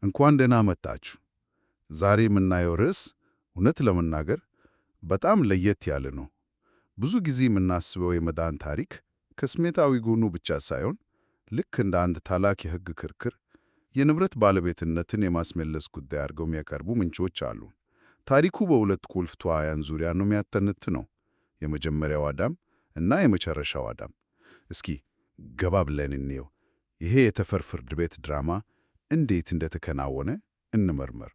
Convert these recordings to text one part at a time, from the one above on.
እንኳን ደህና መጣችሁ። ዛሬ የምናየው ርዕስ እውነት ለመናገር በጣም ለየት ያለ ነው። ብዙ ጊዜ የምናስበው የመዳን ታሪክ ከስሜታዊ ጎኑ ብቻ ሳይሆን ልክ እንደ አንድ ታላቅ የሕግ ክርክር የንብረት ባለቤትነትን የማስመለስ ጉዳይ አድርገው የሚያቀርቡ ምንጮች አሉ። ታሪኩ በሁለት ቁልፍ ተዋናያን ዙሪያ ነው የሚያተነትነው፣ የመጀመሪያው አዳም እና የመጨረሻው አዳም። እስኪ ገባ ብለን እንየው። ይሄ የተፈር ፍርድ ቤት ድራማ እንዴት እንደተከናወነ እንመርመር።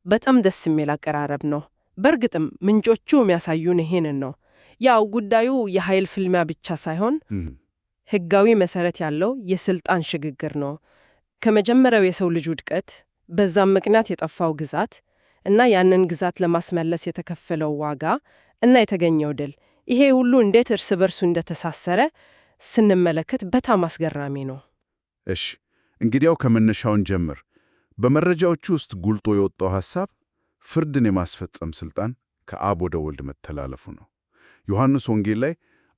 በጣም ደስ የሚል አቀራረብ ነው። በእርግጥም ምንጮቹ የሚያሳዩን ይሄንን ነው። ያው ጉዳዩ የኃይል ፍልሚያ ብቻ ሳይሆን ሕጋዊ መሰረት ያለው የስልጣን ሽግግር ነው። ከመጀመሪያው የሰው ልጅ ውድቀት፣ በዛም ምክንያት የጠፋው ግዛት እና ያንን ግዛት ለማስመለስ የተከፈለው ዋጋ እና የተገኘው ድል፣ ይሄ ሁሉ እንዴት እርስ በርሱ እንደተሳሰረ ስንመለከት በጣም አስገራሚ ነው። እሺ እንግዲያው ከመነሻውን ጀምር። በመረጃዎቹ ውስጥ ጉልቶ የወጣው ሐሳብ ፍርድን የማስፈጸም ሥልጣን ከአብ ወደ ወልድ መተላለፉ ነው። ዮሐንስ ወንጌል ላይ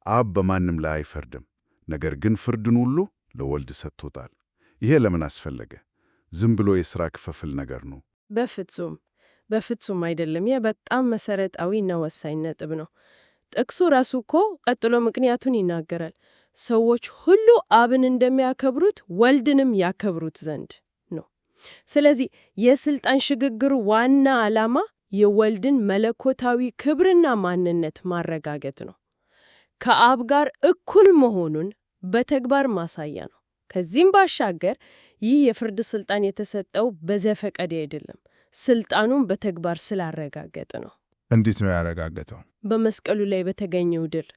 አብ በማንም ላይ አይፈርድም፣ ነገር ግን ፍርድን ሁሉ ለወልድ ሰጥቶታል። ይሄ ለምን አስፈለገ? ዝም ብሎ የሥራ ክፍፍል ነገር ነው? በፍጹም አይደለም። ይህ በጣም መሰረታዊና ወሳኝ ነጥብ ነው። ጥቅሱ ራሱ እኮ ቀጥሎ ምክንያቱን ይናገራል። ሰዎች ሁሉ አብን እንደሚያከብሩት ወልድንም ያከብሩት ዘንድ ነው። ስለዚህ የስልጣን ሽግግሩ ዋና ዓላማ የወልድን መለኮታዊ ክብርና ማንነት ማረጋገጥ ነው። ከአብ ጋር እኩል መሆኑን በተግባር ማሳያ ነው። ከዚህም ባሻገር ይህ የፍርድ ስልጣን የተሰጠው በዘፈቀደ አይደለም፣ ስልጣኑን በተግባር ስላረጋገጠ ነው። እንዴት ነው ያረጋገጠው? በመስቀሉ ላይ በተገኘው ድል።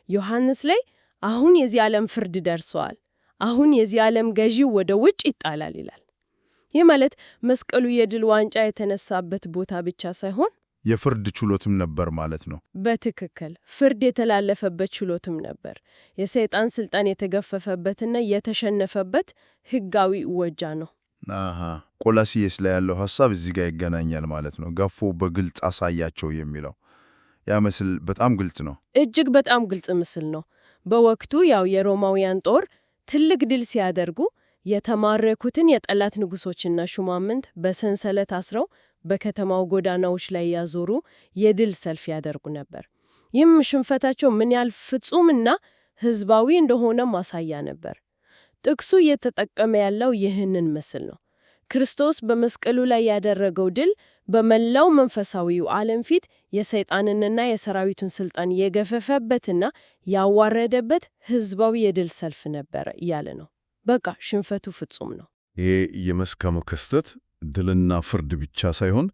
ዮሐንስ ላይ አሁን የዚህ ዓለም ፍርድ ደርሷል፣ አሁን የዚህ ዓለም ገዢው ወደ ውጭ ይጣላል ይላል። ይህ ማለት መስቀሉ የድል ዋንጫ የተነሳበት ቦታ ብቻ ሳይሆን የፍርድ ችሎትም ነበር ማለት ነው። በትክክል ፍርድ የተላለፈበት ችሎትም ነበር። የሰይጣን ስልጣን የተገፈፈበትና የተሸነፈበት ሕጋዊ እወጃ ነው። ቆላስይስ ላይ ያለው ሐሳብ እዚህ ጋር ይገናኛል ማለት ነው። ገፎ በግልጽ አሳያቸው የሚለው ያ ምስል በጣም ግልጽ ነው። እጅግ በጣም ግልጽ ምስል ነው። በወቅቱ ያው የሮማውያን ጦር ትልቅ ድል ሲያደርጉ የተማረኩትን የጠላት ንጉሶችና ሹማምንት በሰንሰለት አስረው በከተማው ጎዳናዎች ላይ ያዞሩ የድል ሰልፍ ያደርጉ ነበር። ይህም ሽንፈታቸው ምን ያህል ፍጹምና ሕዝባዊ እንደሆነ ማሳያ ነበር። ጥቅሱ እየተጠቀመ ያለው ይህንን ምስል ነው። ክርስቶስ በመስቀሉ ላይ ያደረገው ድል በመላው መንፈሳዊው ዓለም ፊት የሰይጣንንና የሰራዊቱን ስልጣን የገፈፈበትና ያዋረደበት ሕዝባዊ የድል ሰልፍ ነበር እያለ ነው። በቃ ሽንፈቱ ፍጹም ነው። ይሄ የመስቀሉ ክስተት ድልና ፍርድ ብቻ ሳይሆን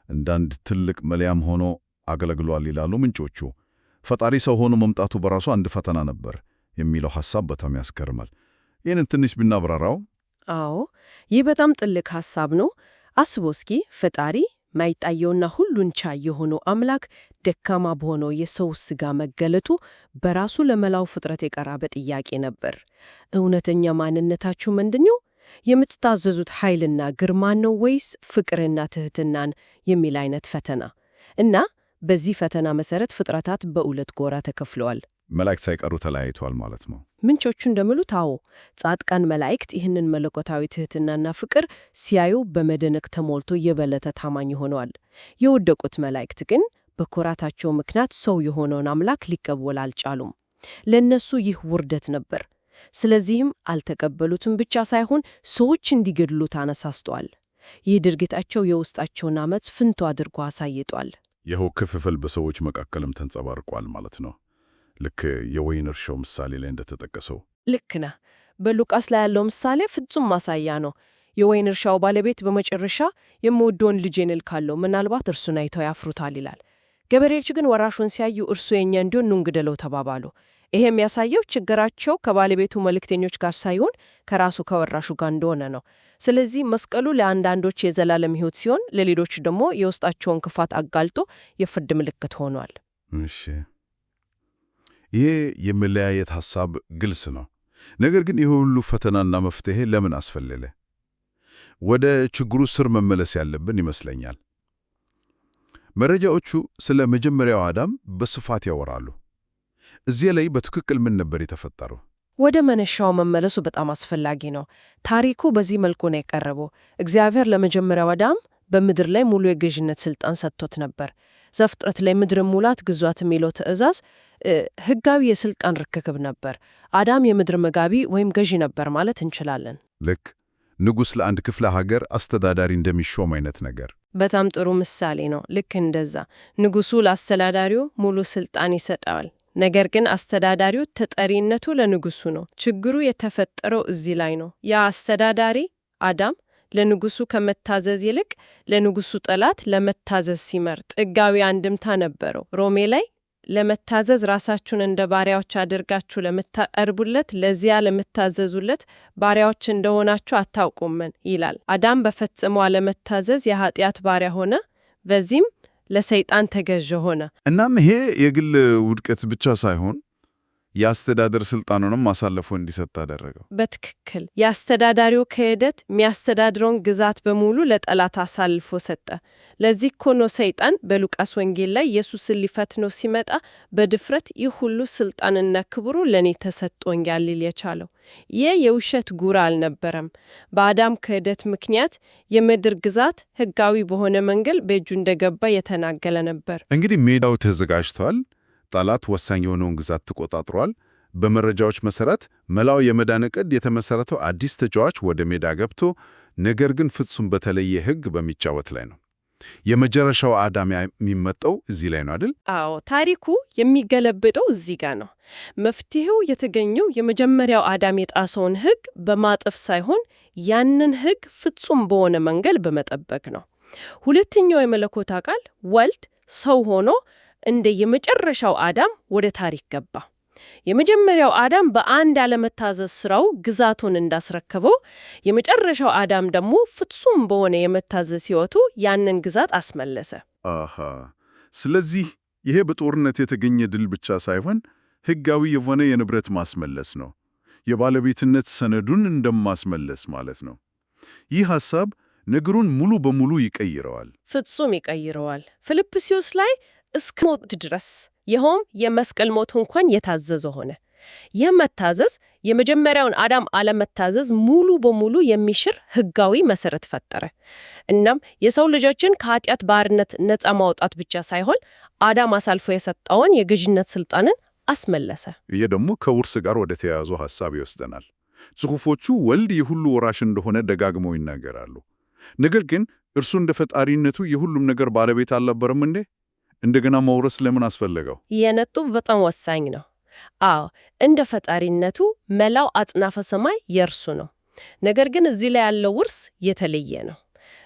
እንዳንድ ትልቅ መለያም ሆኖ አገለግሏል ይላሉ ምንጮቹ። ፈጣሪ ሰው ሆኖ መምጣቱ በራሱ አንድ ፈተና ነበር የሚለው ሐሳብ በጣም ያስገርማል። ይህንን ትንሽ ብናብራራው። አዎ ይህ በጣም ጥልቅ ሐሳብ ነው። አስቦ እስኪ ፈጣሪ ማይታየውና ሁሉን ቻይ የሆነው አምላክ ደካማ በሆነው የሰው ሥጋ መገለጡ በራሱ ለመላው ፍጥረት የቀረበ ጥያቄ ነበር። እውነተኛ ማንነታችሁ ምንድነው? የምትታዘዙት ኃይልና ግርማን ነው ወይስ ፍቅርና ትሕትናን የሚል አይነት ፈተና። እና በዚህ ፈተና መሰረት ፍጥረታት በሁለት ጎራ ተከፍለዋል። መላእክት ሳይቀሩ ተለያይተዋል ማለት ነው። ምንጮቹ እንደሚሉት አዎ፣ ጻድቃን መላእክት ይህንን መለኮታዊ ትሕትናና ፍቅር ሲያዩ በመደነቅ ተሞልቶ የበለጠ ታማኝ ሆነዋል። የወደቁት መላእክት ግን በኩራታቸው ምክንያት ሰው የሆነውን አምላክ ሊቀበሉ አልቻሉም። ለእነሱ ይህ ውርደት ነበር። ስለዚህም አልተቀበሉትም ብቻ ሳይሆን ሰዎች እንዲገድሉት አነሳስተዋል። ይህ ድርጊታቸው የውስጣቸውን ዓመፅ ፍንቶ አድርጎ አሳይቷል። ይኸው ክፍፍል በሰዎች መካከልም ተንጸባርቋል ማለት ነው። ልክ የወይን እርሻው ምሳሌ ላይ እንደተጠቀሰው። ልክ ነህ። በሉቃስ ላይ ያለው ምሳሌ ፍጹም ማሳያ ነው። የወይን እርሻው ባለቤት በመጨረሻ የምወደውን ልጄን እልካለሁ፣ ምናልባት እርሱን አይተው ያፍሩታል ይላል። ገበሬዎች ግን ወራሹን ሲያዩ እርሱ የኛ እንዲሆን ኑ እንግደለው ተባባሉ። ይሄ የሚያሳየው ችግራቸው ከባለቤቱ መልእክተኞች ጋር ሳይሆን ከራሱ ከወራሹ ጋር እንደሆነ ነው። ስለዚህ መስቀሉ ለአንዳንዶች የዘላለም ሕይወት ሲሆን፣ ለሌሎች ደግሞ የውስጣቸውን ክፋት አጋልጦ የፍርድ ምልክት ሆኗል። እሺ ይሄ የመለያየት ሐሳብ ግልጽ ነው። ነገር ግን ይህ ሁሉ ፈተናና መፍትሄ ለምን አስፈለገ? ወደ ችግሩ ስር መመለስ ያለብን ይመስለኛል። መረጃዎቹ ስለ መጀመሪያው አዳም በስፋት ያወራሉ። እዚህ ላይ በትክክል ምን ነበር የተፈጠረው? ወደ መነሻው መመለሱ በጣም አስፈላጊ ነው። ታሪኩ በዚህ መልኩ ነው የቀረበው። እግዚአብሔር ለመጀመሪያው አዳም በምድር ላይ ሙሉ የገዥነት ስልጣን ሰጥቶት ነበር። ዘፍጥረት ላይ ምድርን ሙላት ግዟት የሚለው ትእዛዝ ሕጋዊ የስልጣን ርክክብ ነበር። አዳም የምድር መጋቢ ወይም ገዢ ነበር ማለት እንችላለን። ልክ ንጉሥ ለአንድ ክፍለ ሀገር አስተዳዳሪ እንደሚሾም አይነት ነገር። በጣም ጥሩ ምሳሌ ነው። ልክ እንደዛ ንጉሡ ለአስተዳዳሪው ሙሉ ስልጣን ይሰጠዋል። ነገር ግን አስተዳዳሪው ተጠሪነቱ ለንጉሡ ነው። ችግሩ የተፈጠረው እዚህ ላይ ነው። ያ አስተዳዳሪ አዳም ለንጉሡ ከመታዘዝ ይልቅ ለንጉሡ ጠላት ለመታዘዝ ሲመርጥ ሕጋዊ አንድምታ ነበረው። ሮሜ ላይ ለመታዘዝ ራሳችሁን እንደ ባሪያዎች አድርጋችሁ ለምታቀርቡለት ለዚያ ለምታዘዙለት ባሪያዎች እንደሆናችሁ አታውቁምን ይላል። አዳም በፈጽሞ አለመታዘዝ የኃጢአት ባሪያ ሆነ። በዚህም ለሰይጣን ተገዥ ሆነ። እናም ይሄ የግል ውድቀት ብቻ ሳይሆን የአስተዳደር ስልጣኑንም አሳልፎ እንዲሰጥ አደረገው። በትክክል የአስተዳዳሪው ክህደት የሚያስተዳድረውን ግዛት በሙሉ ለጠላት አሳልፎ ሰጠ። ለዚህ እኮ ነው ሰይጣን በሉቃስ ወንጌል ላይ ኢየሱስን ሊፈትነው ሲመጣ በድፍረት ይህ ሁሉ ስልጣንና ክብሩ ለእኔ ተሰጥቶኛል ሊል የቻለው። ይህ የውሸት ጉራ አልነበረም። በአዳም ክህደት ምክንያት የምድር ግዛት ሕጋዊ በሆነ መንገድ በእጁ እንደገባ የተናገለ ነበር። እንግዲህ ሜዳው ተዘጋጅቷል። ጠላት ወሳኝ የሆነውን ግዛት ተቆጣጥሯል። በመረጃዎች መሰረት መላው የመዳን ዕቅድ የተመሰረተው አዲስ ተጫዋች ወደ ሜዳ ገብቶ ነገር ግን ፍጹም በተለየ ሕግ በሚጫወት ላይ ነው። የመጨረሻው አዳም የሚመጣው እዚህ ላይ ነው አይደል? አዎ፣ ታሪኩ የሚገለብጠው እዚህ ጋር ነው። መፍትሄው የተገኘው የመጀመሪያው አዳም የጣሰውን ሕግ በማጠፍ ሳይሆን ያንን ሕግ ፍጹም በሆነ መንገድ በመጠበቅ ነው። ሁለተኛው የመለኮት አካል ወልድ ሰው ሆኖ እንደ የመጨረሻው አዳም ወደ ታሪክ ገባ። የመጀመሪያው አዳም በአንድ ያለመታዘዝ ስራው ግዛቱን እንዳስረከበው፣ የመጨረሻው አዳም ደግሞ ፍጹም በሆነ የመታዘዝ ሕይወቱ ያንን ግዛት አስመለሰ። ስለዚህ ይሄ በጦርነት የተገኘ ድል ብቻ ሳይሆን ሕጋዊ የሆነ የንብረት ማስመለስ ነው። የባለቤትነት ሰነዱን እንደማስመለስ ማለት ነው። ይህ ሐሳብ ነገሩን ሙሉ በሙሉ ይቀይረዋል። ፍጹም ይቀይረዋል። ፊልጵስዩስ ላይ እስከ ሞት ድረስ ይኸውም የመስቀል ሞት እንኳን የታዘዘ ሆነ። ይህ መታዘዝ የመጀመሪያውን አዳም አለመታዘዝ ሙሉ በሙሉ የሚሽር ሕጋዊ መሰረት ፈጠረ። እናም የሰው ልጆችን ከኃጢአት ባርነት ነፃ ማውጣት ብቻ ሳይሆን አዳም አሳልፎ የሰጠውን የገዥነት ስልጣንን አስመለሰ። ይህ ደግሞ ከውርስ ጋር ወደ ተያያዙ ሐሳብ ይወስደናል። ጽሑፎቹ ወልድ የሁሉ ወራሽ እንደሆነ ደጋግመው ይናገራሉ። ነገር ግን እርሱ እንደ ፈጣሪነቱ የሁሉም ነገር ባለቤት አልነበረም እንዴ? እንደገና መውረስ ለምን አስፈለገው? ይህ ነጥብ በጣም ወሳኝ ነው። አዎ፣ እንደ ፈጣሪነቱ መላው አጽናፈ ሰማይ የእርሱ ነው። ነገር ግን እዚህ ላይ ያለው ውርስ የተለየ ነው።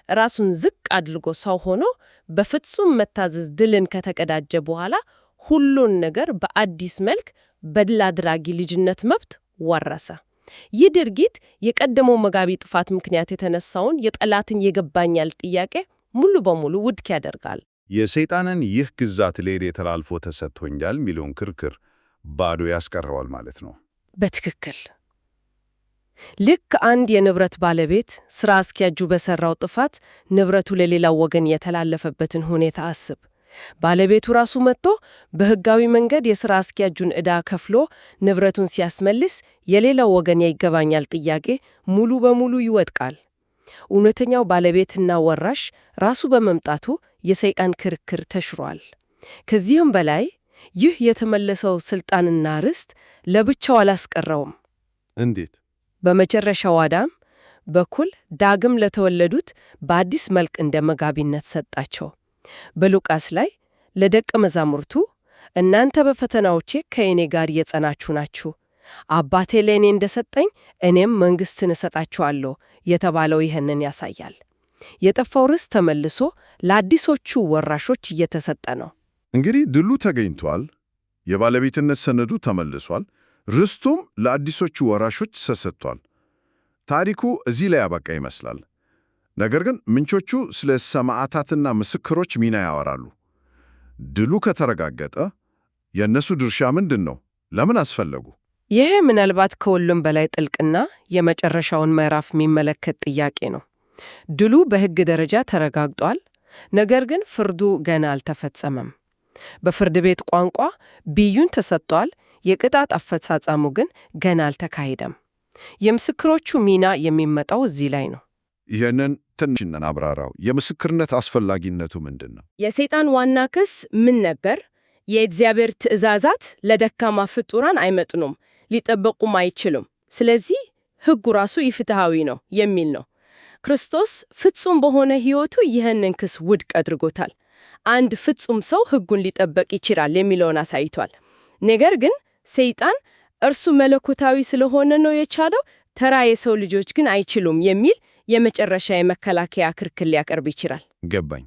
ራሱን ዝቅ አድርጎ ሰው ሆኖ በፍጹም መታዘዝ ድልን ከተቀዳጀ በኋላ ሁሉን ነገር በአዲስ መልክ በድል አድራጊ ልጅነት መብት ወረሰ። ይህ ድርጊት የቀደመው መጋቢ ጥፋት ምክንያት የተነሳውን የጠላትን ይገባኛል ጥያቄ ሙሉ በሙሉ ውድቅ ያደርጋል። የሰይጣንን ይህ ግዛት ለእኔ ተላልፎ ተሰጥቶኛል የሚለውን ክርክር ባዶ ያስቀረዋል ማለት ነው። በትክክል ልክ አንድ የንብረት ባለቤት ስራ አስኪያጁ በሰራው ጥፋት ንብረቱ ለሌላው ወገን የተላለፈበትን ሁኔታ አስብ። ባለቤቱ ራሱ መጥቶ በሕጋዊ መንገድ የሥራ አስኪያጁን ዕዳ ከፍሎ ንብረቱን ሲያስመልስ የሌላው ወገን የይገባኛል ጥያቄ ሙሉ በሙሉ ይወድቃል። እውነተኛው ባለቤትና ወራሽ ራሱ በመምጣቱ የሰይጣን ክርክር ተሽሯል። ከዚህም በላይ ይህ የተመለሰው ስልጣንና ርስት ለብቻው አላስቀረውም። እንዴት? በመጨረሻው አዳም በኩል ዳግም ለተወለዱት በአዲስ መልክ እንደ መጋቢነት ሰጣቸው። በሉቃስ ላይ ለደቀ መዛሙርቱ እናንተ በፈተናዎቼ ከእኔ ጋር የጸናችሁ ናችሁ፣ አባቴ ለእኔ እንደሰጠኝ እኔም መንግሥትን እሰጣችኋለሁ የተባለው ይህንን ያሳያል። የጠፋው ርስት ተመልሶ ለአዲሶቹ ወራሾች እየተሰጠ ነው። እንግዲህ ድሉ ተገኝቷል፣ የባለቤትነት ሰነዱ ተመልሷል፣ ርስቱም ለአዲሶቹ ወራሾች ተሰጥቷል። ታሪኩ እዚህ ላይ ያበቃ ይመስላል። ነገር ግን ምንጮቹ ስለ ሰማዕታትና ምስክሮች ሚና ያወራሉ። ድሉ ከተረጋገጠ የእነሱ ድርሻ ምንድን ነው? ለምን አስፈለጉ? ይሄ ምናልባት ከሁሉም በላይ ጥልቅና የመጨረሻውን ምዕራፍ የሚመለከት ጥያቄ ነው። ድሉ በሕግ ደረጃ ተረጋግጧል፣ ነገር ግን ፍርዱ ገና አልተፈጸመም። በፍርድ ቤት ቋንቋ ብይን ተሰጥቷል፣ የቅጣት አፈጻጸሙ ግን ገና አልተካሄደም። የምስክሮቹ ሚና የሚመጣው እዚህ ላይ ነው። ይህንን ትንሽ እናብራራው። የምስክርነት አስፈላጊነቱ ምንድን ነው? የሰይጣን ዋና ክስ ምን ነበር? የእግዚአብሔር ትእዛዛት ለደካማ ፍጡራን አይመጥኑም፣ ሊጠበቁም አይችሉም። ስለዚህ ሕጉ ራሱ ኢፍትሐዊ ነው የሚል ነው። ክርስቶስ ፍጹም በሆነ ሕይወቱ ይህንን ክስ ውድቅ አድርጎታል። አንድ ፍጹም ሰው ሕጉን ሊጠበቅ ይችላል የሚለውን አሳይቷል። ነገር ግን ሰይጣን እርሱ መለኮታዊ ስለሆነ ነው የቻለው፣ ተራ የሰው ልጆች ግን አይችሉም የሚል የመጨረሻ የመከላከያ ክርክር ሊያቀርብ ይችላል። ገባኝ።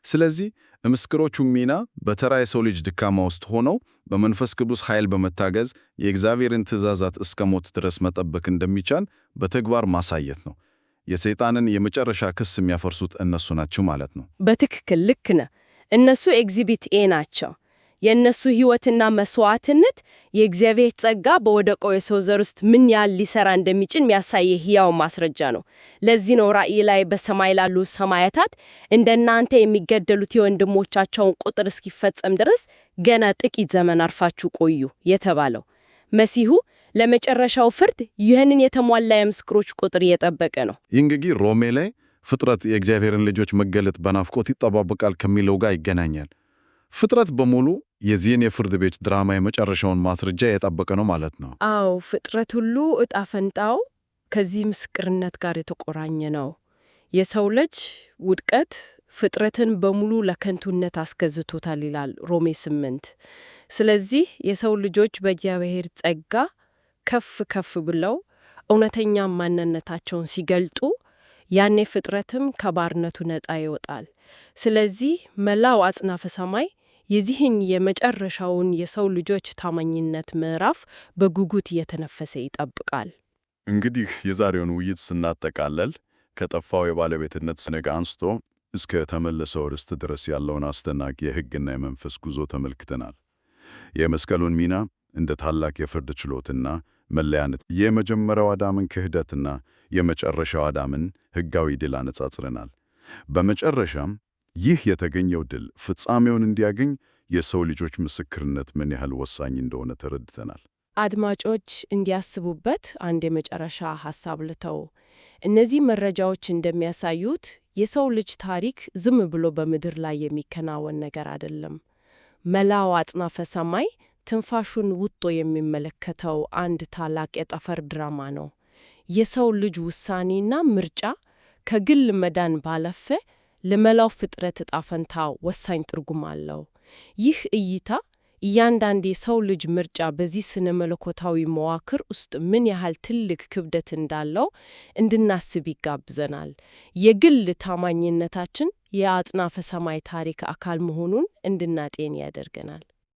ስለዚህ ምስክሮቹ ሚና በተራ የሰው ልጅ ድካማ ውስጥ ሆነው በመንፈስ ቅዱስ ኃይል በመታገዝ የእግዚአብሔርን ትእዛዛት እስከ ሞት ድረስ መጠበቅ እንደሚቻል በተግባር ማሳየት ነው። የሰይጣንን የመጨረሻ ክስ የሚያፈርሱት እነሱ ናቸው ማለት ነው። በትክክል ልክ ነህ። እነሱ ኤግዚቢት ኤ ናቸው። የእነሱ ሕይወትና መስዋዕትነት የእግዚአብሔር ጸጋ በወደቀው የሰው ዘር ውስጥ ምን ያህል ሊሰራ እንደሚችል የሚያሳይ ሕያው ማስረጃ ነው። ለዚህ ነው ራእይ ላይ በሰማይ ላሉ ሰማያታት እንደናንተ የሚገደሉት የወንድሞቻቸውን ቁጥር እስኪፈጸም ድረስ ገና ጥቂት ዘመን አርፋችሁ ቆዩ የተባለው። መሲሁ ለመጨረሻው ፍርድ ይህንን የተሟላ የምስክሮች ቁጥር እየጠበቀ ነው። ይህ እንግዲህ ሮሜ ላይ ፍጥረት የእግዚአብሔርን ልጆች መገለጥ በናፍቆት ይጠባበቃል ከሚለው ጋር ይገናኛል። ፍጥረት በሙሉ የዚህን የፍርድ ቤት ድራማ የመጨረሻውን ማስረጃ የጠበቀ ነው ማለት ነው። አዎ፣ ፍጥረት ሁሉ ዕጣ ፈንታው ከዚህ ምስክርነት ጋር የተቆራኘ ነው። የሰው ልጅ ውድቀት ፍጥረትን በሙሉ ለከንቱነት አስገዝቶታል ይላል ሮሜ 8። ስለዚህ የሰው ልጆች በእግዚአብሔር ጸጋ ከፍ ብለው እውነተኛ ማንነታቸውን ሲገልጡ ያኔ ፍጥረትም ከባርነቱ ነፃ ይወጣል። ስለዚህ መላው አጽናፈ ሰማይ የዚህን የመጨረሻውን የሰው ልጆች ታማኝነት ምዕራፍ በጉጉት እየተነፈሰ ይጠብቃል። እንግዲህ የዛሬውን ውይይት ስናጠቃለል ከጠፋው የባለቤትነት ሰነግ አንስቶ እስከ ተመለሰው ርስት ድረስ ያለውን አስደናቂ የሕግና የመንፈስ ጉዞ ተመልክተናል። የመስቀሉን ሚና እንደ ታላቅ የፍርድ ችሎትና መለያነት፣ የመጀመሪያው አዳምን ክህደትና የመጨረሻው አዳምን ሕጋዊ ድል አነጻጽረናል። በመጨረሻም ይህ የተገኘው ድል ፍጻሜውን እንዲያገኝ የሰው ልጆች ምስክርነት ምን ያህል ወሳኝ እንደሆነ ተረድተናል። አድማጮች እንዲያስቡበት አንድ የመጨረሻ ሐሳብ ልተው። እነዚህ መረጃዎች እንደሚያሳዩት የሰው ልጅ ታሪክ ዝም ብሎ በምድር ላይ የሚከናወን ነገር አይደለም። መላው አጽናፈ ሰማይ ትንፋሹን ውጦ የሚመለከተው አንድ ታላቅ የጠፈር ድራማ ነው። የሰው ልጅ ውሳኔና ምርጫ ከግል መዳን ባለፈ ለመላው ፍጥረት ዕጣ ፈንታ ወሳኝ ትርጉም አለው። ይህ እይታ እያንዳንዱ የሰው ልጅ ምርጫ በዚህ ስነ መለኮታዊ መዋክር ውስጥ ምን ያህል ትልቅ ክብደት እንዳለው እንድናስብ ይጋብዘናል። የግል ታማኝነታችን የአጽናፈ ሰማይ ታሪክ አካል መሆኑን እንድናጤን ያደርገናል።